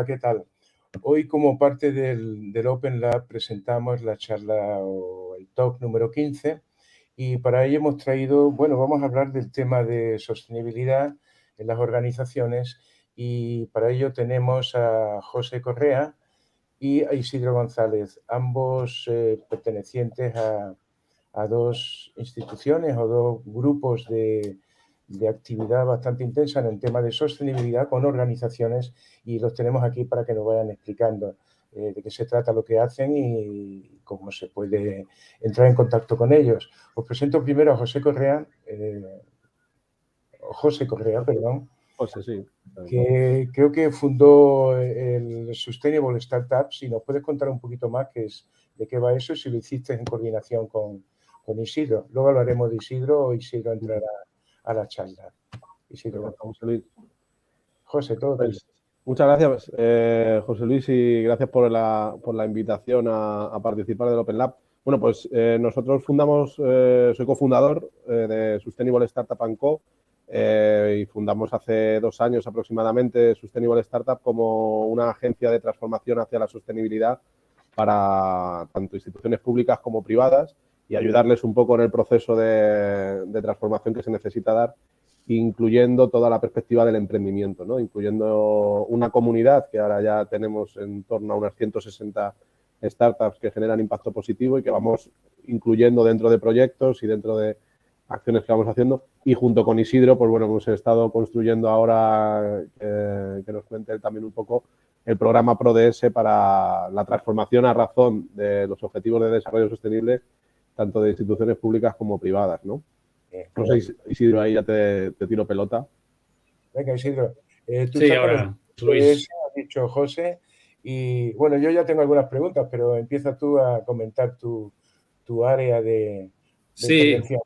¿qué tal? Hoy, como parte del Open Lab, presentamos la charla o el talk número 15 y para ello hemos traído, bueno, vamos a hablar del tema de sostenibilidad en las organizaciones y para ello tenemos a José Correa y a Isidro González, ambos pertenecientes a dos instituciones o dos grupos de actividad bastante intensa en el tema de sostenibilidad con organizaciones y los tenemos aquí para que nos vayan explicando de qué se trata lo que hacen y cómo se puede entrar en contacto con ellos. Os presento primero a José Correa, perdón, José, sí. que creo que fundó el Sustainable Startups. Si nos puedes contar un poquito más de qué va eso, si lo hiciste en coordinación con Isidro. Luego hablaremos de Isidro o Isidro entrará a la charla. Isidro. José Luis. José, todo tuyo. Muchas gracias, José Luis, y gracias por la invitación a participar del Open Lab. Bueno, pues nosotros soy cofundador de Sustainable Startup & Co. Y fundamos hace 2 años aproximadamente Sustainable Startup como una agencia de transformación hacia la sostenibilidad para tanto instituciones públicas como privadas y ayudarles un poco en el proceso de transformación que se necesita dar, incluyendo toda la perspectiva del emprendimiento, ¿no? Incluyendo una comunidad que ahora ya tenemos en torno a unas 160 startups que generan impacto positivo y que vamos incluyendo dentro de proyectos y dentro de acciones que vamos haciendo. Y junto con Isidro, pues bueno, hemos estado construyendo ahora, que nos cuente él también un poco, el programa PRODES para la transformación a razón de los objetivos de desarrollo sostenible, tanto de instituciones públicas como privadas, ¿no? No sé, Isidro, ahí ya te tiro pelota. Venga, Isidro. Tú sí, ahora, Luis. Ha dicho José. Y bueno, yo ya tengo algunas preguntas, pero empieza tú a comentar tu área de intervención.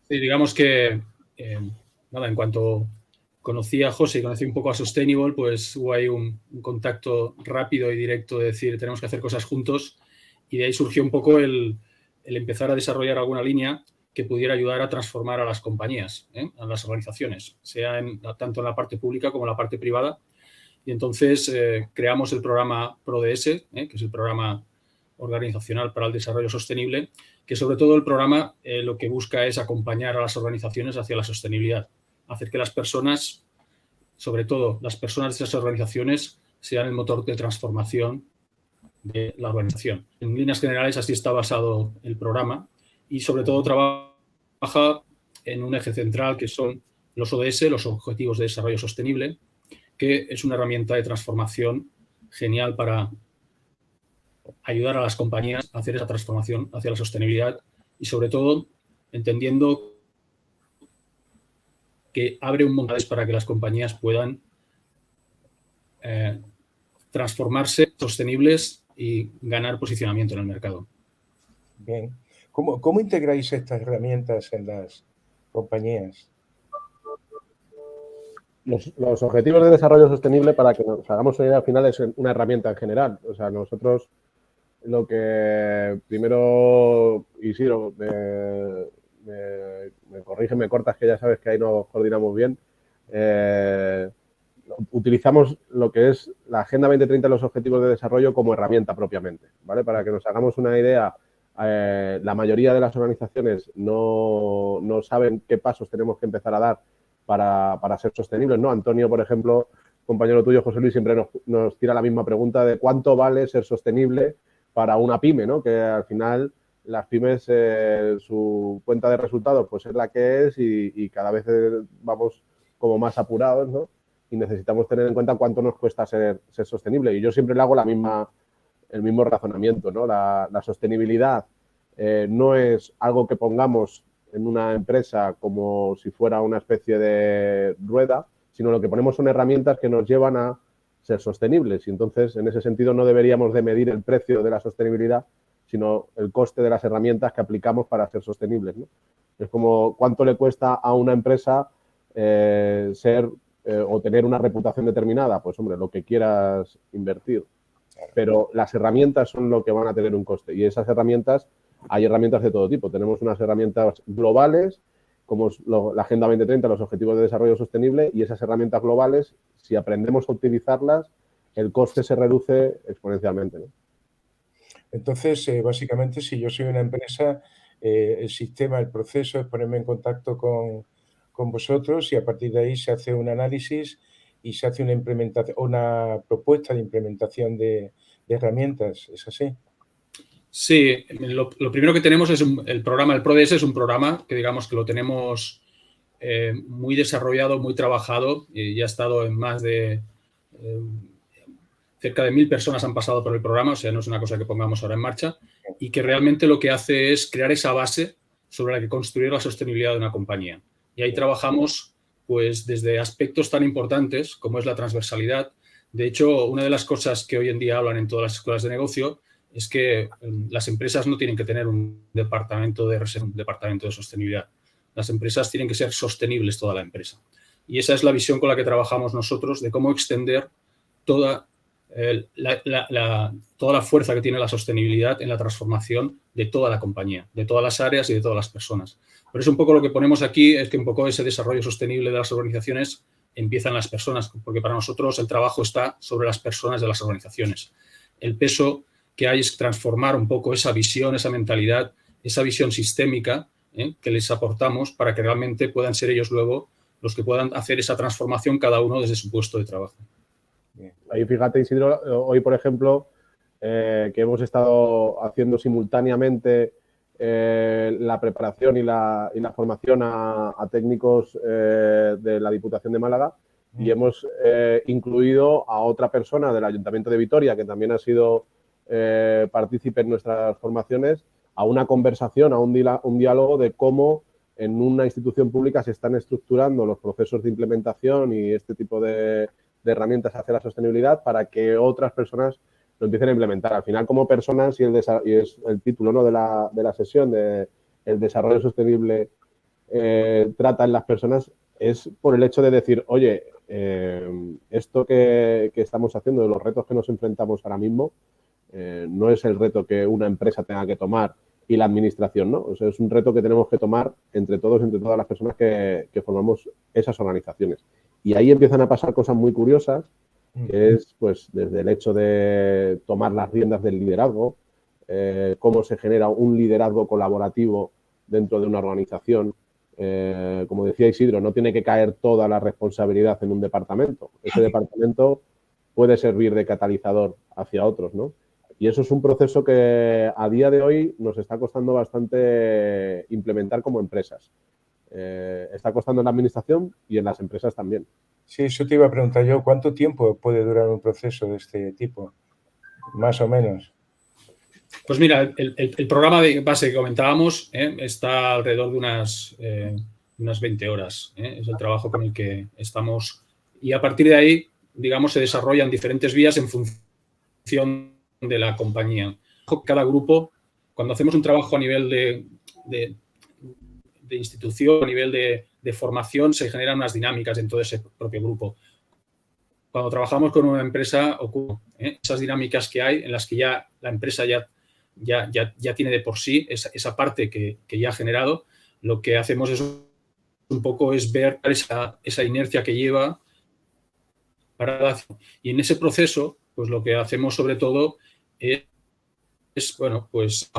Sí, digamos que, en cuanto conocí a José y conocí un poco a Sustainable, pues hubo ahí un contacto rápido y directo de decir, tenemos que hacer cosas juntos, y de ahí surgió un poco el empezar a desarrollar alguna línea que pudiera ayudar a transformar a las compañías, a las organizaciones, sea tanto en la parte pública como en la parte privada. Y entonces creamos el programa PRODES, que es el programa organizacional para el desarrollo sostenible, que sobre todo el programa lo que busca es acompañar a las organizaciones hacia la sostenibilidad, hacer que las personas, sobre todo las personas de esas organizaciones, sean el motor de transformación de la organización. En líneas generales así está basado el programa y sobre todo trabaja en un eje central que son los ODS, los Objetivos de Desarrollo Sostenible, que es una herramienta de transformación genial para ayudar a las compañías a hacer esa transformación hacia la sostenibilidad y, sobre todo, entendiendo que abre un montón para que las compañías puedan transformarse sostenibles y ganar posicionamiento en el mercado. Bien. ¿Cómo integráis estas herramientas en las compañías? Los objetivos de desarrollo sostenible, para que nos hagamos una idea, al final es una herramienta en general. O sea, nosotros lo que primero, Isidro, me corrige, me cortas, que ya sabes que ahí nos coordinamos bien. Utilizamos lo que es la Agenda 2030 de los Objetivos de Desarrollo como herramienta propiamente, ¿vale? Para que nos hagamos una idea, la mayoría de las organizaciones no saben qué pasos tenemos que empezar a dar para ser sostenibles, ¿no? Antonio, por ejemplo, compañero tuyo, José Luis, siempre nos tira la misma pregunta de cuánto vale ser sostenible para una pyme, ¿no? Que al final las pymes, su cuenta de resultados pues es la que es y cada vez vamos como más apurados, ¿no? Y necesitamos tener en cuenta cuánto nos cuesta ser sostenible. Y yo siempre le hago el mismo razonamiento, ¿no? La sostenibilidad no es algo que pongamos en una empresa como si fuera una especie de rueda, sino lo que ponemos son herramientas que nos llevan a ser sostenibles. Y entonces, en ese sentido, no deberíamos de medir el precio de la sostenibilidad, sino el coste de las herramientas que aplicamos para ser sostenibles, ¿no? Es como cuánto le cuesta a una empresa ser o tener una reputación determinada. Pues, hombre, lo que quieras invertir. Pero las herramientas son lo que van a tener un coste. Y esas herramientas, hay herramientas de todo tipo. Tenemos unas herramientas globales como es la Agenda 2030, los Objetivos de Desarrollo Sostenible, y esas herramientas globales, si aprendemos a utilizarlas, el coste se reduce exponencialmente, ¿no? Entonces, básicamente, si yo soy una empresa, el sistema, el proceso es ponerme en contacto con vosotros y a partir de ahí se hace un análisis y se hace una propuesta de implementación de herramientas. ¿Es así? Sí, lo primero que tenemos es el programa, el PRODES es un programa que digamos que lo tenemos muy desarrollado, muy trabajado, y ya ha estado en más de cerca de 1000 personas han pasado por el programa, o sea, no es una cosa que pongamos ahora en marcha, y que realmente lo que hace es crear esa base sobre la que construir la sostenibilidad de una compañía. Y ahí trabajamos pues desde aspectos tan importantes como es la transversalidad. De hecho, una de las cosas que hoy en día hablan en todas las escuelas de negocio es que las empresas no tienen que tener un departamento de sostenibilidad. Las empresas tienen que ser sostenibles, toda la empresa. Y esa es la visión con la que trabajamos nosotros de cómo extender toda la fuerza que tiene la sostenibilidad en la transformación de toda la compañía, de todas las áreas y de todas las personas. Por eso un poco lo que ponemos aquí es que un poco ese desarrollo sostenible de las organizaciones empieza en las personas, porque para nosotros el trabajo está sobre las personas de las organizaciones. El peso que hay es transformar un poco esa visión, esa mentalidad, esa visión sistémica que les aportamos para que realmente puedan ser ellos luego los que puedan hacer esa transformación cada uno desde su puesto de trabajo. Ahí fíjate, Isidro, hoy, por ejemplo, que hemos estado haciendo simultáneamente la preparación y la formación a técnicos de la Diputación de Málaga, y hemos incluido a otra persona del Ayuntamiento de Vitoria, que también ha sido partícipe en nuestras formaciones, a una conversación, a un diálogo de cómo en una institución pública se están estructurando los procesos de implementación y este tipo de herramientas hacia la sostenibilidad para que otras personas lo empiecen a implementar. Al final, como personas, y es el título, ¿no?, de la sesión, de el desarrollo sostenible trata en las personas, es por el hecho de decir, oye, esto que estamos haciendo, de los retos que nos enfrentamos ahora mismo, no es el reto que una empresa tenga que tomar y la administración, ¿no? O sea, es un reto que tenemos que tomar entre todos, entre todas las personas que formamos esas organizaciones. Y ahí empiezan a pasar cosas muy curiosas, que es, pues, desde el hecho de tomar las riendas del liderazgo, cómo se genera un liderazgo colaborativo dentro de una organización. Como decía Isidro, no tiene que caer toda la responsabilidad en un departamento. Ese departamento puede servir de catalizador hacia otros, ¿no? Y eso es un proceso que a día de hoy nos está costando bastante implementar como empresas. Está costando en la administración y en las empresas también. Sí, eso te iba a preguntar yo. ¿Cuánto tiempo puede durar un proceso de este tipo? Más o menos. Pues mira, el programa de base que comentábamos está alrededor de unas 20 horas. Es el trabajo con el que estamos. Y a partir de ahí, digamos, se desarrollan diferentes vías en función de la compañía. Cada grupo, cuando hacemos un trabajo a nivel de institución, a nivel de formación, se generan unas dinámicas en todo ese propio grupo. Cuando trabajamos con una empresa, ocurren esas dinámicas que hay en las que ya la empresa ya tiene de por sí esa parte que ya ha generado. Lo que hacemos es un poco es ver esa inercia que lleva y en ese proceso, pues lo que hacemos sobre todo es bueno, pues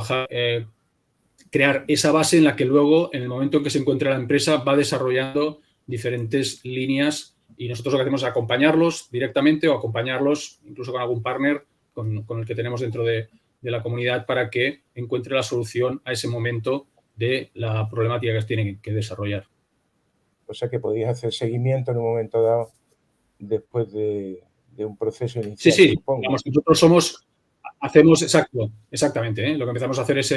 crear esa base en la que luego, en el momento en que se encuentra la empresa, va desarrollando diferentes líneas, y nosotros lo que hacemos es acompañarlos directamente o acompañarlos incluso con algún partner con el que tenemos dentro de la comunidad para que encuentre la solución a ese momento de la problemática que tienen que desarrollar. O sea que podéis hacer seguimiento en un momento dado después de un proceso inicial. Sí, supongo. Vamos, nosotros hacemos exactamente. Lo que empezamos a hacer es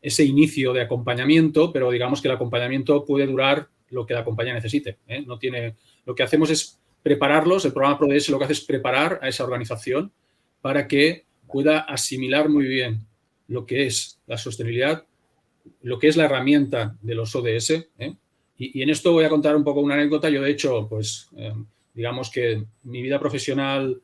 ese inicio de acompañamiento, pero digamos que el acompañamiento puede durar lo que la compañía necesite. Lo que hacemos es prepararlos. El programa PRODES lo que hace es preparar a esa organización para que pueda asimilar muy bien lo que es la sostenibilidad, lo que es la herramienta de los ODS. Y en esto voy a contar un poco una anécdota. Yo, de hecho, pues digamos que mi vida profesional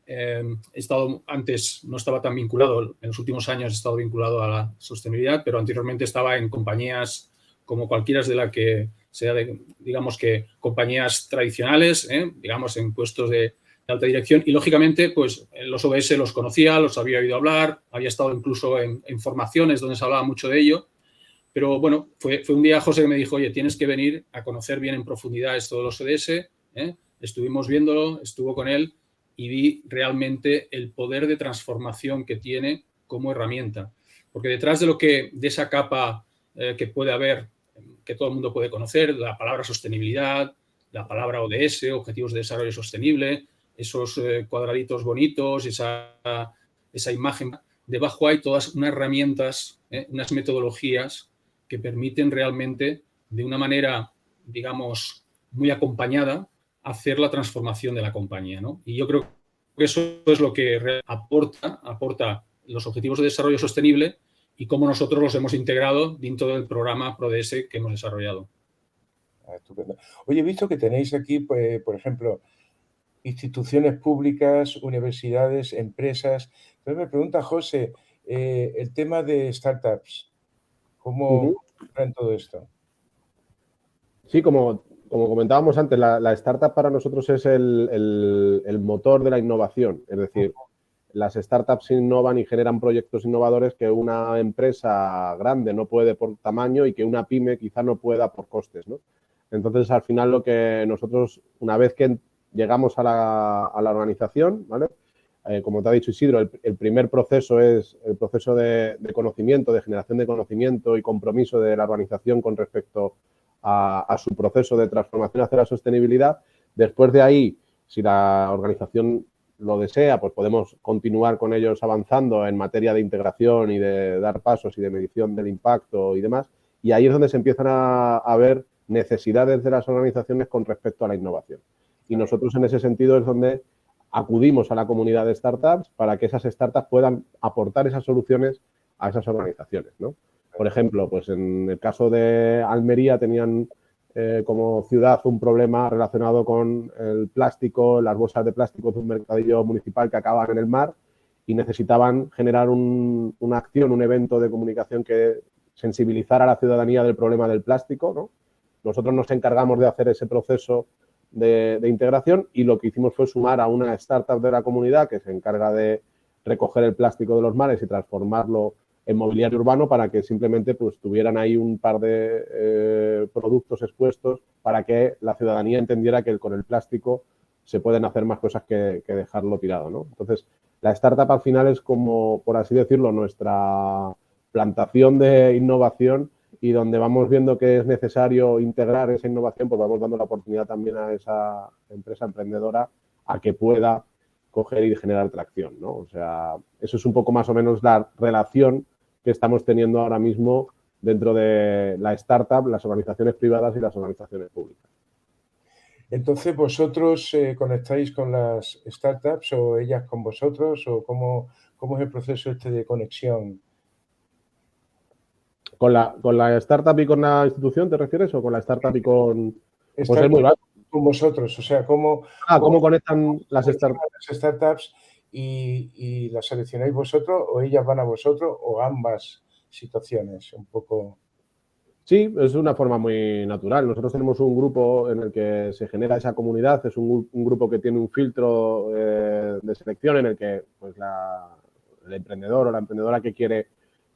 he estado antes, no estaba tan vinculado, en los últimos años he estado vinculado a la sostenibilidad, pero anteriormente estaba en compañías como cualquiera de la que sea digamos que compañías tradicionales, digamos en puestos de alta dirección, y lógicamente pues los ODS los conocía, los había oído hablar, había estado incluso en formaciones donde se hablaba mucho de ello, pero bueno, fue un día José que me dijo, oye, tienes que venir a conocer bien en profundidad esto de los ODS, estuvimos viéndolo, estuvo con él y vi realmente el poder de transformación que tiene como herramienta, porque detrás de esa capa que puede haber, que todo el mundo puede conocer, la palabra sostenibilidad, la palabra ODS, Objetivos de Desarrollo Sostenible, esos cuadraditos bonitos, esa imagen. Debajo hay todas unas herramientas, unas metodologías que permiten realmente, de una manera, digamos, muy acompañada, hacer la transformación de la compañía, ¿no? Y yo creo que eso es lo que aporta los Objetivos de Desarrollo Sostenible y cómo nosotros los hemos integrado dentro del programa PRODES que hemos desarrollado. Estupendo. Oye, he visto que tenéis aquí, pues, por ejemplo, instituciones públicas, universidades, empresas. Entonces me pregunta José, el tema de startups, ¿cómo en todo esto? Sí, como comentábamos antes, la startup para nosotros es el motor de la innovación. Es decir, las startups innovan y generan proyectos innovadores que una empresa grande no puede por tamaño y que una pyme quizá no pueda por costes, ¿no? Entonces, al final, lo que nosotros, una vez que llegamos a la organización, ¿vale? Como te ha dicho Isidro, el primer proceso es el proceso de conocimiento, de generación de conocimiento y compromiso de la organización con respecto a su proceso de transformación hacia la sostenibilidad. Después de ahí, si la organización lo desea, pues podemos continuar con ellos avanzando en materia de integración y de dar pasos y de medición del impacto y demás. Y ahí es donde se empiezan a ver necesidades de las organizaciones con respecto a la innovación. Y nosotros en ese sentido es donde acudimos a la comunidad de startups para que esas startups puedan aportar esas soluciones a esas organizaciones, ¿no? Por ejemplo, pues en el caso de Almería tenían como ciudad un problema relacionado con el plástico, las bolsas de plástico de un mercadillo municipal que acaban en el mar y necesitaban generar una acción, un evento de comunicación que sensibilizara a la ciudadanía del problema del plástico, ¿no? Nosotros nos encargamos de hacer ese proceso de integración y lo que hicimos fue sumar a una startup de la comunidad que se encarga de recoger el plástico de los mares y transformarlo en mobiliario urbano para que simplemente pues tuvieran ahí un par de productos expuestos para que la ciudadanía entendiera que con el plástico se pueden hacer más cosas que dejarlo tirado, ¿no? Entonces, la startup al final es como, por así decirlo, nuestra plantación de innovación y donde vamos viendo que es necesario integrar esa innovación, pues vamos dando la oportunidad también a esa empresa emprendedora a que pueda coger y generar tracción, ¿no? O sea, eso es un poco más o menos la relación que estamos teniendo ahora mismo dentro de la startup, las organizaciones privadas y las organizaciones públicas. Entonces, ¿vosotros conectáis con las startups o ellas con vosotros? ¿O cómo es el proceso este de conexión? ¿Con la startup y con la institución te refieres o con la startup y con...? Pues es muy básico. Con vosotros, o sea, ¿cómo conectan las startups y las seleccionáis vosotros o ellas van a vosotros o ambas situaciones? Un poco... Sí, es una forma muy natural. Nosotros tenemos un grupo en el que se genera esa comunidad, es un grupo que tiene un filtro de selección en el que pues, el emprendedor o la emprendedora que quiere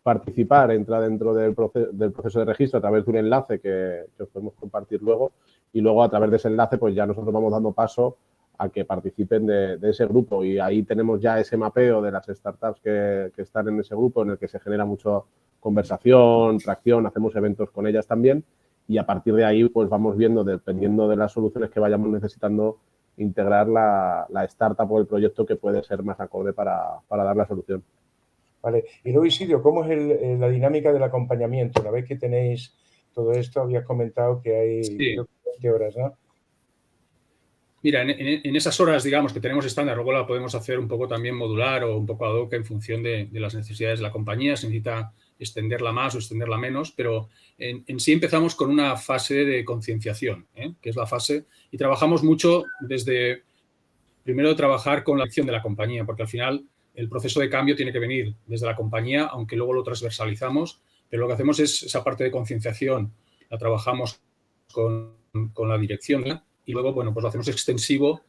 participar entra dentro del proceso de registro a través de un enlace que os podemos compartir luego y luego a través de ese enlace pues ya nosotros vamos dando paso a que participen de ese grupo y ahí tenemos ya ese mapeo de las startups que están en ese grupo en el que se genera mucho conversación, tracción, hacemos eventos con ellas también y a partir de ahí pues vamos viendo, dependiendo de las soluciones que vayamos necesitando, integrar la startup o el proyecto que puede ser más acorde para dar la solución. Vale. Y luego, Isidro, ¿cómo es la dinámica del acompañamiento? Una vez que tenéis todo esto, habías comentado que hay 20 horas, ¿no? Mira, en esas horas, digamos, que tenemos estándar, luego la podemos hacer un poco también modular o un poco ad hoc en función de las necesidades de la compañía. Se necesita extenderla más o extenderla menos, pero en sí empezamos con una fase de concienciación, que es la fase, y trabajamos mucho desde, primero, trabajar con la acción de la compañía, porque al final el proceso de cambio tiene que venir desde la compañía, aunque luego lo transversalizamos, pero lo que hacemos es esa parte de concienciación la trabajamos con la dirección y luego, bueno, pues lo hacemos extensivo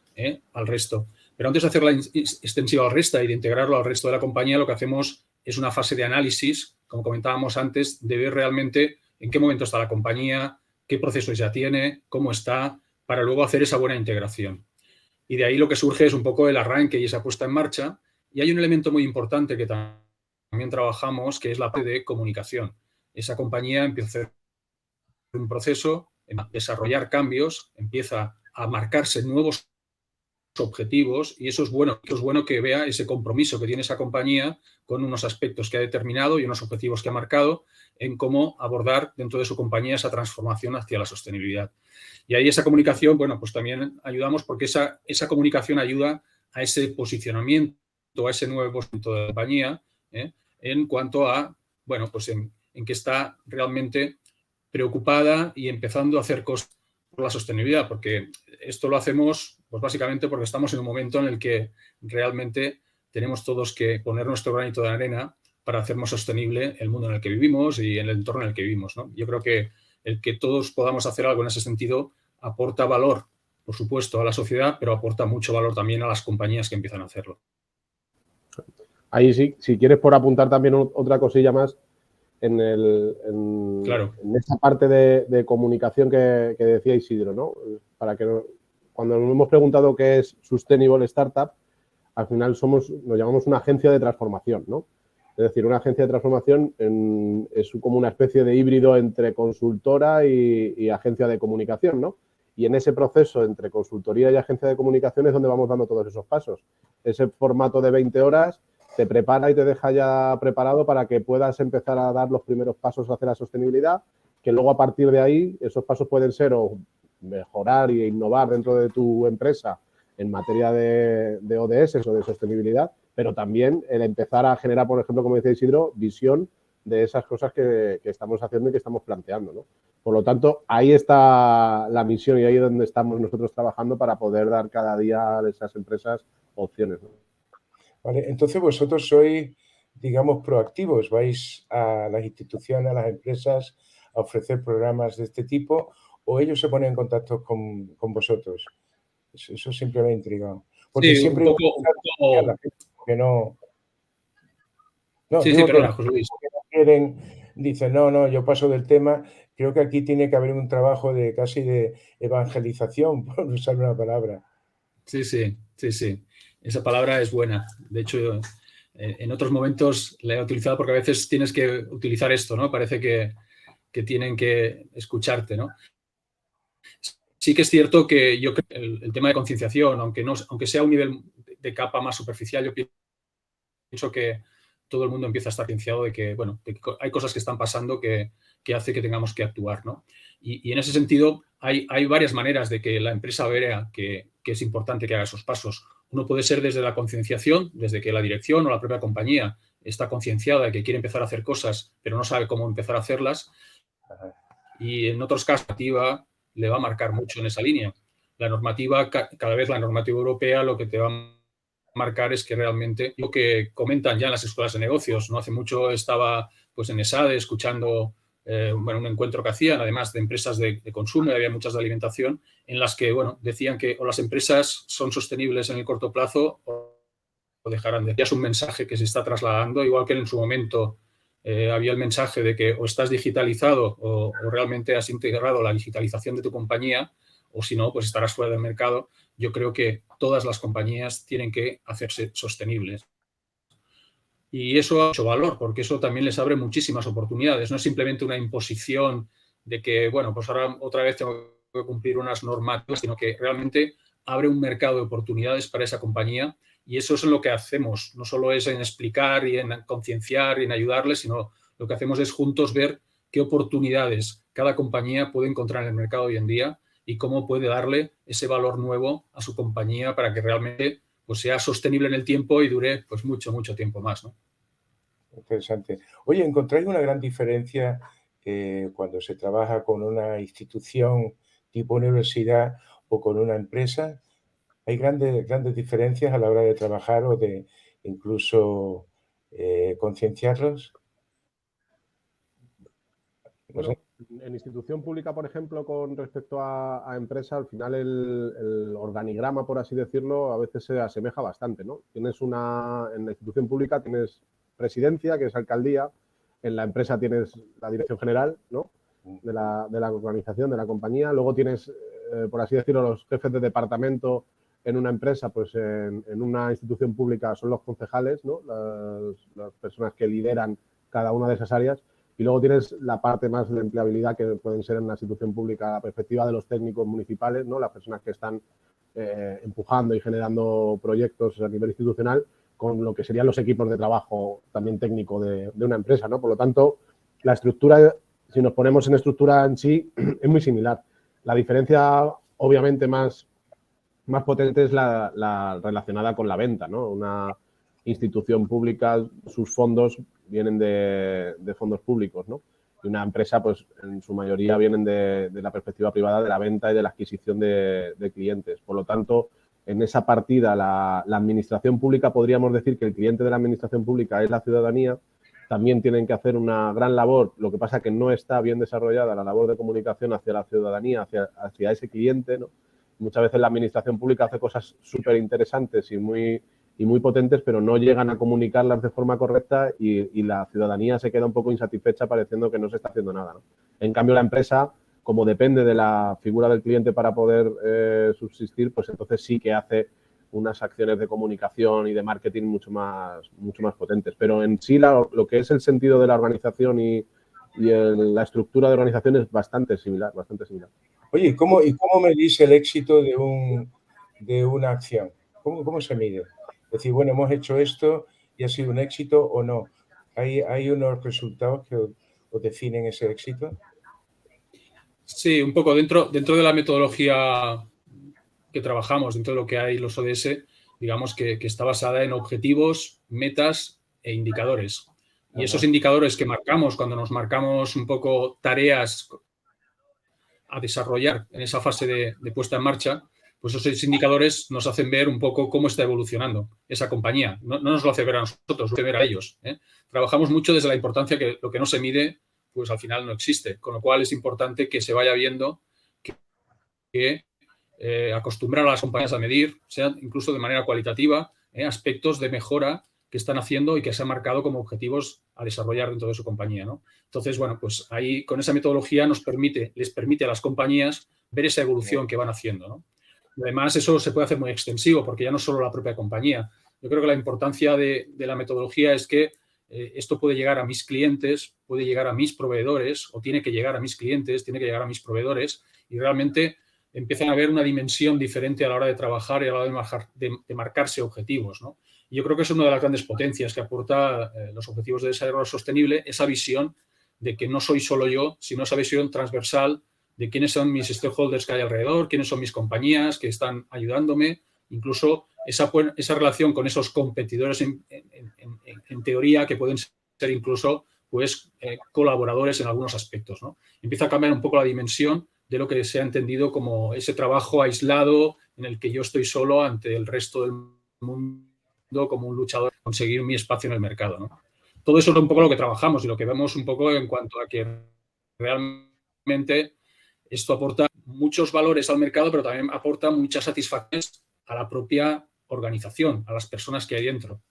al resto. Pero antes de hacerla extensiva al resto y de integrarlo al resto de la compañía, lo que hacemos es una fase de análisis, como comentábamos antes, de ver realmente en qué momento está la compañía, qué procesos ya tiene, cómo está, para luego hacer esa buena integración. Y de ahí lo que surge es un poco el arranque y esa puesta en marcha. Y hay un elemento muy importante que también trabajamos, que es la parte de comunicación. Esa compañía empieza a hacer un proceso, a desarrollar cambios, empieza a marcarse nuevos objetivos y eso es bueno que vea ese compromiso que tiene esa compañía con unos aspectos que ha determinado y unos objetivos que ha marcado en cómo abordar dentro de su compañía esa transformación hacia la sostenibilidad. Y ahí esa comunicación, bueno, pues también ayudamos porque esa comunicación ayuda a ese posicionamiento, a ese nuevo posicionamiento de la compañía, en cuanto a, bueno, pues en que está realmente preocupada y empezando a hacer cosas por la sostenibilidad, porque esto lo hacemos pues básicamente porque estamos en un momento en el que realmente tenemos todos que poner nuestro granito de arena para hacer más sostenible el mundo en el que vivimos y en el entorno en el que vivimos, ¿no? Yo creo que el que todos podamos hacer algo en ese sentido aporta valor, por supuesto, a la sociedad, pero aporta mucho valor también a las compañías que empiezan a hacerlo. Ahí sí, si quieres por apuntar también otra cosilla más, Claro. en esa parte de comunicación que decía Isidro, ¿no? Para que cuando nos hemos preguntado qué es Sustainable Startup, al final nos llamamos una agencia de transformación, ¿no? Es decir, una agencia de transformación es como una especie de híbrido entre consultora y agencia de comunicación, ¿no? Y en ese proceso entre consultoría y agencia de comunicación es donde vamos dando todos esos pasos. Ese formato de 20 horas te prepara y te deja ya preparado para que puedas empezar a dar los primeros pasos hacia la sostenibilidad, que luego a partir de ahí esos pasos pueden ser o mejorar e innovar dentro de tu empresa en materia de ODS o de sostenibilidad, pero también el empezar a generar, por ejemplo, como decía Isidro, visión de esas cosas que estamos haciendo y que estamos planteando, ¿no? Por lo tanto, ahí está la misión y ahí es donde estamos nosotros trabajando para poder dar cada día a esas empresas opciones, ¿no? Vale, entonces vosotros sois, digamos, proactivos, vais a las instituciones, a las empresas a ofrecer programas de este tipo o ellos se ponen en contacto con vosotros. Eso siempre me ha intrigado. Porque Sí, siempre un poco... a la gente que no... No, Sí, digo que perdona, José Luis. no quieren, dicen, no, yo paso del tema. Creo que aquí tiene que haber un trabajo de casi de evangelización, por usar una palabra. Sí. Esa palabra es buena. De hecho, en otros momentos la he utilizado porque a veces tienes que utilizar esto, ¿no? Parece que tienen que escucharte, ¿no? Sí que es cierto que yo creo que el tema de concienciación, aunque sea un nivel de capa más superficial, yo pienso que todo el mundo empieza a estar concienciado de que, bueno, de que hay cosas que están pasando que hace que tengamos que actuar, ¿no? Y en ese sentido hay varias maneras de que la empresa vea que es importante que haga esos pasos. Uno puede ser desde la concienciación, desde que la dirección o la propia compañía está concienciada de que quiere empezar a hacer cosas, pero no sabe cómo empezar a hacerlas. Y en otros casos, la normativa le va a marcar mucho en esa línea. La normativa, cada vez la normativa europea lo que te va a marcar es que realmente lo que comentan ya en las escuelas de negocios. No hace mucho estaba pues en ESADE escuchando un encuentro que hacían, además de empresas de consumo, y había muchas de alimentación, en las que decían que o las empresas son sostenibles en el corto plazo o dejarán de. Ya es un mensaje que se está trasladando, igual que en su momento había el mensaje de que o estás digitalizado o realmente has integrado la digitalización de tu compañía, o si no, pues estarás fuera del mercado. Yo creo que todas las compañías tienen que hacerse sostenibles. Y eso ha mucho valor, porque eso también les abre muchísimas oportunidades. No es simplemente una imposición de que, bueno, pues ahora otra vez tengo que cumplir unas normativas, sino que realmente abre un mercado de oportunidades para esa compañía. Y eso es lo que hacemos. No solo es en explicar y en concienciar y en ayudarles, sino lo que hacemos es juntos ver qué oportunidades cada compañía puede encontrar en el mercado hoy en día y cómo puede darle ese valor nuevo a su compañía para que realmente pues sea sostenible en el tiempo y dure pues mucho tiempo más, ¿no? Interesante. Oye, ¿encontráis una gran diferencia cuando se trabaja con una institución tipo universidad o con una empresa? ¿Hay grandes diferencias a la hora de trabajar o de incluso concienciarlos? Bueno, en institución pública, por ejemplo, con respecto a empresa, al final el organigrama, por así decirlo, a veces se asemeja bastante, ¿no? En la institución pública tienes presidencia, que es alcaldía, en la empresa tienes la dirección general, ¿no? De la organización, de la compañía. Luego tienes, por así decirlo, los jefes de departamento en una empresa, pues en una institución pública son los concejales, ¿no? Las personas que lideran cada una de esas áreas. Y luego tienes la parte más de empleabilidad que pueden ser en la institución pública, la perspectiva de los técnicos municipales, ¿no? Las personas que están empujando y generando proyectos a nivel institucional con lo que serían los equipos de trabajo también técnico de una empresa, ¿no? Por lo tanto, la estructura, si nos ponemos en estructura en sí, es muy similar. La diferencia, obviamente, más potente es la relacionada con la venta, ¿no? Una institución pública, sus fondos vienen de fondos públicos, ¿no? Y una empresa, pues, en su mayoría vienen de la perspectiva privada de la venta y de la adquisición de clientes. Por lo tanto, en esa partida, la administración pública, podríamos decir que el cliente de la administración pública es la ciudadanía. También tienen que hacer una gran labor, lo que pasa que no está bien desarrollada la labor de comunicación hacia la ciudadanía, hacia ese cliente, ¿no? Muchas veces la administración pública hace cosas súper interesantes y muy potentes, pero no llegan a comunicarlas de forma correcta y la ciudadanía se queda un poco insatisfecha pareciendo que no se está haciendo nada, ¿no? En cambio, la empresa, como depende de la figura del cliente para poder subsistir, pues entonces sí que hace unas acciones de comunicación y de marketing mucho más potentes. Pero en sí lo que es el sentido de la organización y la estructura de organización es bastante similar. Oye, ¿y cómo medís el éxito de una acción? ¿Cómo se mide? Es decir, bueno, hemos hecho esto y ha sido un éxito o no. ¿Hay unos resultados que os definen ese éxito? Sí, un poco dentro de la metodología que trabajamos, dentro de lo que hay los ODS, digamos que está basada en objetivos, metas e indicadores. Y esos indicadores que marcamos cuando nos marcamos un poco tareas a desarrollar en esa fase de puesta en marcha, pues esos indicadores nos hacen ver un poco cómo está evolucionando esa compañía. No nos lo hace ver a nosotros, lo hace ver a ellos, ¿eh? Trabajamos mucho desde la importancia que lo que no se mide, pues al final no existe. Con lo cual es importante que se vaya viendo que acostumbrar a las compañías a medir, sea incluso de manera cualitativa, aspectos de mejora que están haciendo y que se han marcado como objetivos a desarrollar dentro de su compañía, ¿no? Entonces, bueno, pues ahí con esa metodología les permite a las compañías ver esa evolución que van haciendo, ¿no? Y además, eso se puede hacer muy extensivo porque ya no solo la propia compañía. Yo creo que la importancia de la metodología es que esto puede llegar a mis clientes, puede llegar a mis proveedores o tiene que llegar a mis clientes, tiene que llegar a mis proveedores y realmente empiezan a ver una dimensión diferente a la hora de trabajar y a la hora de marcarse objetivos, ¿no? Y yo creo que es una de las grandes potencias que aporta los objetivos de desarrollo sostenible, esa visión de que no soy solo yo, sino esa visión transversal de quiénes son mis stakeholders que hay alrededor, quiénes son mis compañías que están ayudándome, incluso esa relación con esos competidores en teoría que pueden ser incluso pues, colaboradores en algunos aspectos, ¿no? Empieza a cambiar un poco la dimensión de lo que se ha entendido como ese trabajo aislado en el que yo estoy solo ante el resto del mundo como un luchador, conseguir mi espacio en el mercado, ¿no? Todo eso es un poco lo que trabajamos y lo que vemos un poco en cuanto a que realmente esto aporta muchos valores al mercado, pero también aporta muchas satisfacciones a la propia organización, a las personas que hay dentro.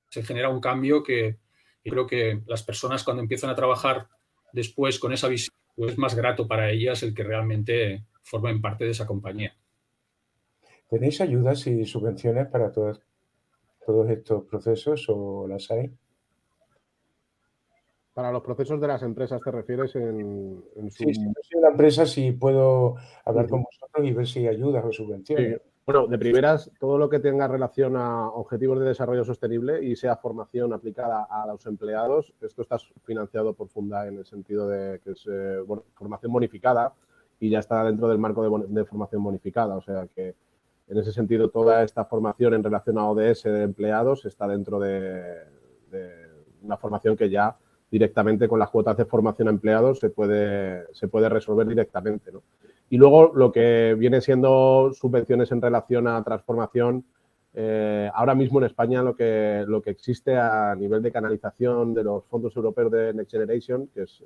Se genera un cambio que creo que las personas cuando empiezan a trabajar después con esa visión, pues es más grato para ellas el que realmente formen parte de esa compañía. ¿Tenéis ayudas y subvenciones para todos estos procesos o las hay? Para los procesos de las empresas, ¿te refieres en su...? Sí, si yo soy una empresa, sí puedo hablar con vosotros y ver si hay ayudas o subvenciones. Sí. Bueno, de primeras, todo lo que tenga relación a objetivos de desarrollo sostenible y sea formación aplicada a los empleados, esto está financiado por Fundae en el sentido de que es formación bonificada y ya está dentro del marco de formación bonificada. O sea que, en ese sentido, toda esta formación en relación a ODS de empleados está dentro de una formación que ya directamente con las cuotas de formación a empleados se puede resolver directamente, ¿no? Y luego lo que viene siendo subvenciones en relación a transformación, Ahora mismo en España lo que existe a nivel de canalización de los fondos europeos de Next Generation, que es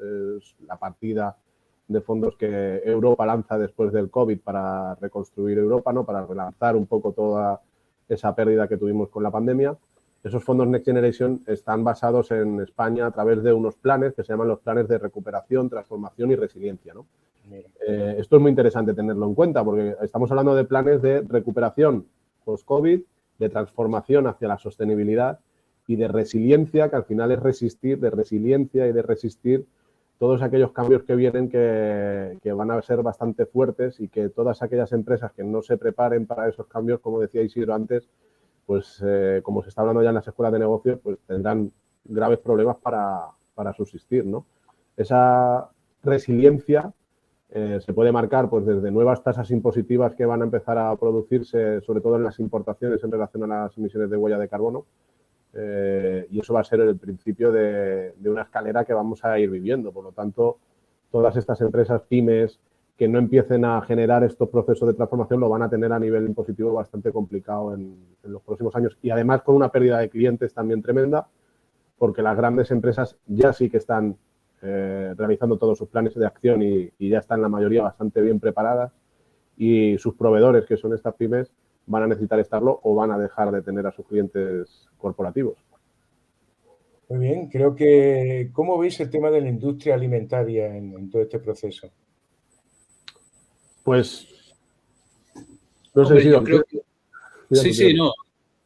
la partida de fondos que Europa lanza después del COVID para reconstruir Europa, ¿no? Para relanzar un poco toda esa pérdida que tuvimos con la pandemia. Esos fondos Next Generation están basados en España a través de unos planes que se llaman los planes de recuperación, transformación y resiliencia, ¿no? Esto es muy interesante tenerlo en cuenta porque estamos hablando de planes de recuperación post-COVID, de transformación hacia la sostenibilidad y de resiliencia, que al final es resistir, de resiliencia y de resistir todos aquellos cambios que vienen que van a ser bastante fuertes y que todas aquellas empresas que no se preparen para esos cambios, como decía Isidro antes, pues como se está hablando ya en las escuelas de negocios, pues tendrán graves problemas para subsistir, ¿no? Esa resiliencia se puede marcar pues desde nuevas tasas impositivas que van a empezar a producirse, sobre todo en las importaciones en relación a las emisiones de huella de carbono, y eso va a ser el principio de una escalera que vamos a ir viviendo. Por lo tanto, todas estas empresas pymes que no empiecen a generar estos procesos de transformación lo van a tener a nivel impositivo bastante complicado en los próximos años. Y además con una pérdida de clientes también tremenda, porque las grandes empresas ya sí que están realizando todos sus planes de acción y ya están la mayoría bastante bien preparadas, y sus proveedores, que son estas pymes, van a necesitar estarlo o van a dejar de tener a sus clientes corporativos. Muy bien, creo que ¿cómo veis el tema de la industria alimentaria en todo este proceso? Pues no sé Hombre, si yo creo que sí, no.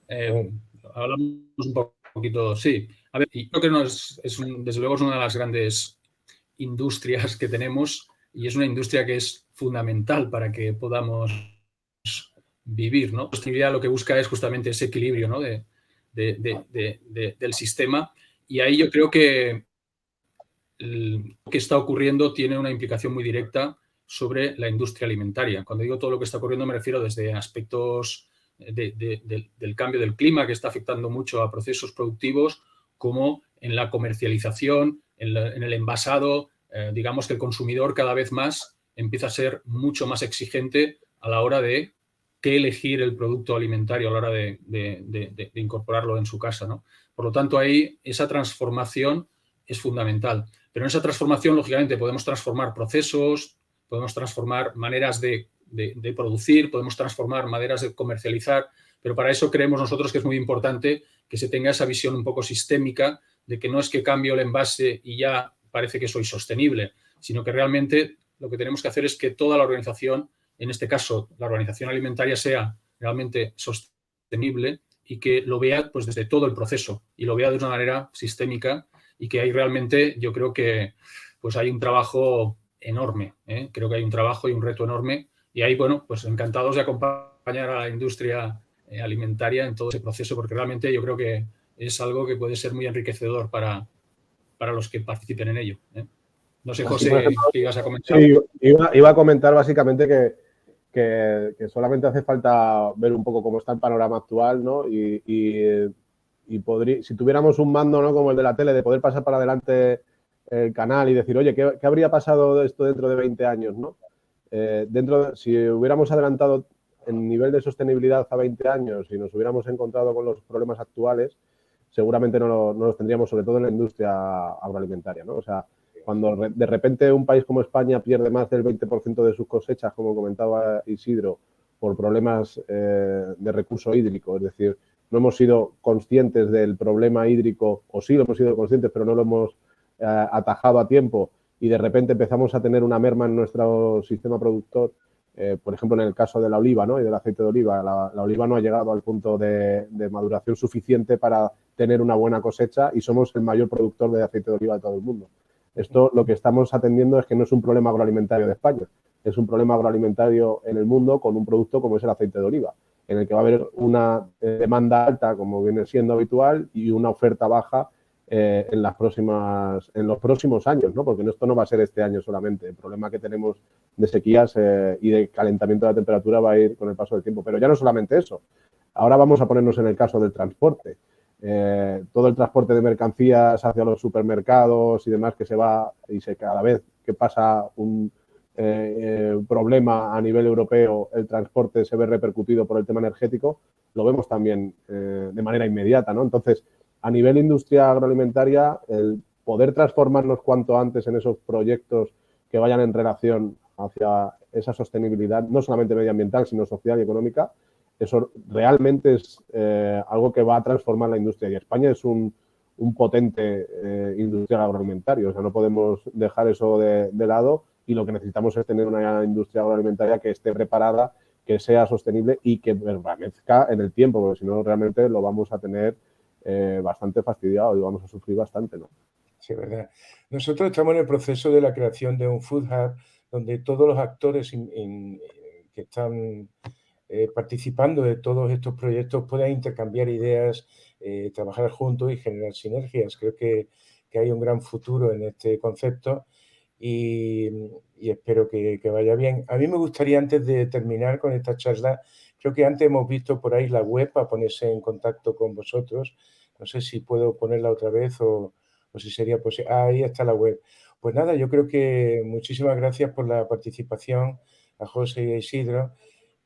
Bueno. Hablamos un poquito, sí. A ver, y creo que desde luego es una de las grandes industrias que tenemos y es una industria que es fundamental para que podamos vivir, ¿no? La sostenibilidad lo que busca es justamente ese equilibrio, ¿no? del sistema, y ahí yo creo que lo que está ocurriendo tiene una implicación muy directa sobre la industria alimentaria. Cuando digo todo lo que está ocurriendo me refiero desde aspectos del cambio del clima, que está afectando mucho a procesos productivos, como en la comercialización, en el envasado. Digamos que el consumidor cada vez más empieza a ser mucho más exigente a la hora de qué elegir el producto alimentario, a la hora de incorporarlo en su casa, ¿no? Por lo tanto, ahí esa transformación es fundamental. Pero en esa transformación, lógicamente, podemos transformar procesos, podemos transformar maneras de producir, podemos transformar maneras de comercializar, pero para eso creemos nosotros que es muy importante que se tenga esa visión un poco sistémica de que no es que cambio el envase y ya parece que soy sostenible, sino que realmente lo que tenemos que hacer es que toda la organización, en este caso la organización alimentaria, sea realmente sostenible y que lo vea pues desde todo el proceso y lo vea de una manera sistémica, y que ahí realmente yo creo que pues hay un trabajo enorme, ¿eh? Creo que hay un trabajo y un reto enorme, y ahí, bueno, pues encantados de acompañar a la industria alimentaria en todo ese proceso, porque realmente yo creo que es algo que puede ser muy enriquecedor para los que participen en ello, ¿eh? No sé, José, ¿qué ibas a comentar? Sí, iba a comentar básicamente que solamente hace falta ver un poco cómo está el panorama actual, ¿no? Y si tuviéramos un mando, ¿no?, como el de la tele, de poder pasar para adelante el canal y decir, oye, ¿qué habría pasado de esto dentro de 20 años, ¿no? Si hubiéramos adelantado el nivel de sostenibilidad a 20 años y nos hubiéramos encontrado con los problemas actuales, seguramente no los tendríamos, sobre todo en la industria agroalimentaria, ¿no? O sea, cuando de repente un país como España pierde más del 20% de sus cosechas, como comentaba Isidro, por problemas de recurso hídrico, es decir, no hemos sido conscientes del problema hídrico, o sí lo hemos sido conscientes, pero no lo hemos atajado a tiempo, y de repente empezamos a tener una merma en nuestro sistema productor, por ejemplo, en el caso de la oliva, ¿no?, y del aceite de oliva. La oliva no ha llegado al punto de maduración suficiente para tener una buena cosecha, y somos el mayor productor de aceite de oliva de todo el mundo. Esto lo que estamos atendiendo es que no es un problema agroalimentario de España, es un problema agroalimentario en el mundo con un producto como es el aceite de oliva, en el que va a haber una demanda alta, como viene siendo habitual, y una oferta baja en los próximos años, ¿no? Porque esto no va a ser este año solamente. El problema que tenemos de sequías y de calentamiento de la temperatura va a ir con el paso del tiempo. Pero ya no solamente eso. Ahora vamos a ponernos en el caso del transporte. Todo el transporte de mercancías hacia los supermercados y demás, que se va, y cada vez que pasa un problema a nivel europeo, el transporte se ve repercutido por el tema energético, lo vemos también de manera inmediata, ¿no? Entonces, a nivel industria agroalimentaria, el poder transformarnos cuanto antes en esos proyectos que vayan en relación hacia esa sostenibilidad, no solamente medioambiental, sino social y económica, eso realmente es algo que va a transformar la industria. Y España es un potente industrial agroalimentario, o sea, no podemos dejar eso de lado, y lo que necesitamos es tener una industria agroalimentaria que esté preparada, que sea sostenible y que permanezca en el tiempo, porque si no realmente lo vamos a tener bastante fastidiado y vamos a sufrir bastante, ¿no? Sí, verdad. Nosotros estamos en el proceso de la creación de un food hub donde todos los actores que están participando de todos estos proyectos puedan intercambiar ideas, trabajar juntos y generar sinergias. Creo que hay un gran futuro en este concepto y espero que vaya bien. A mí me gustaría, antes de terminar con esta charla, creo que antes hemos visto por ahí la web para ponerse en contacto con vosotros. No sé si puedo ponerla otra vez o si sería posible. Ahí está la web. Pues nada, yo creo que muchísimas gracias por la participación a José y a Isidro,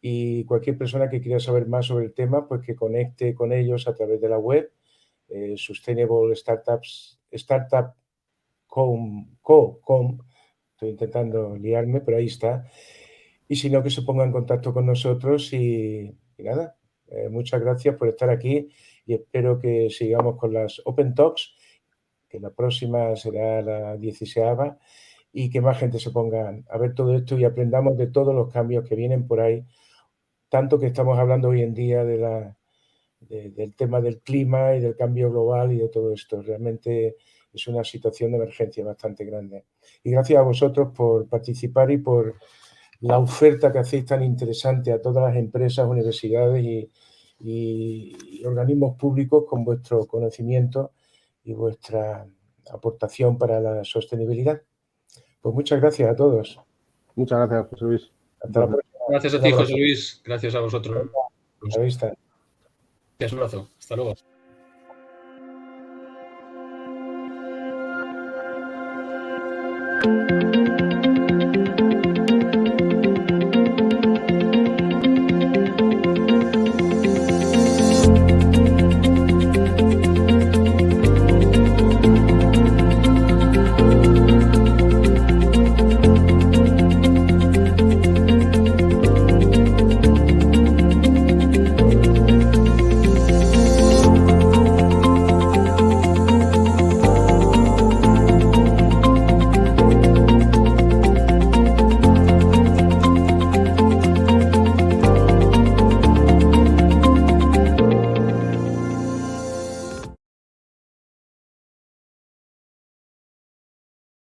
y cualquier persona que quiera saber más sobre el tema, pues que conecte con ellos a través de la web, Sustainable Startup.com. Estoy intentando liarme, pero ahí está. Y si no, que se ponga en contacto con nosotros y nada, muchas gracias por estar aquí y espero que sigamos con las Open Talks, que la próxima será la 16ª, y que más gente se ponga a ver todo esto y aprendamos de todos los cambios que vienen por ahí, tanto que estamos hablando hoy en día del tema del clima y del cambio global y de todo esto. Realmente es una situación de emergencia bastante grande. Y gracias a vosotros por participar y por la oferta que hacéis tan interesante a todas las empresas, universidades y organismos públicos con vuestro conocimiento y vuestra aportación para la sostenibilidad. Pues muchas gracias a todos. Muchas gracias, José Luis. Hasta la próxima. Gracias a ti, José Luis. Gracias a vosotros. A la vista. Gracias, un abrazo. Hasta luego.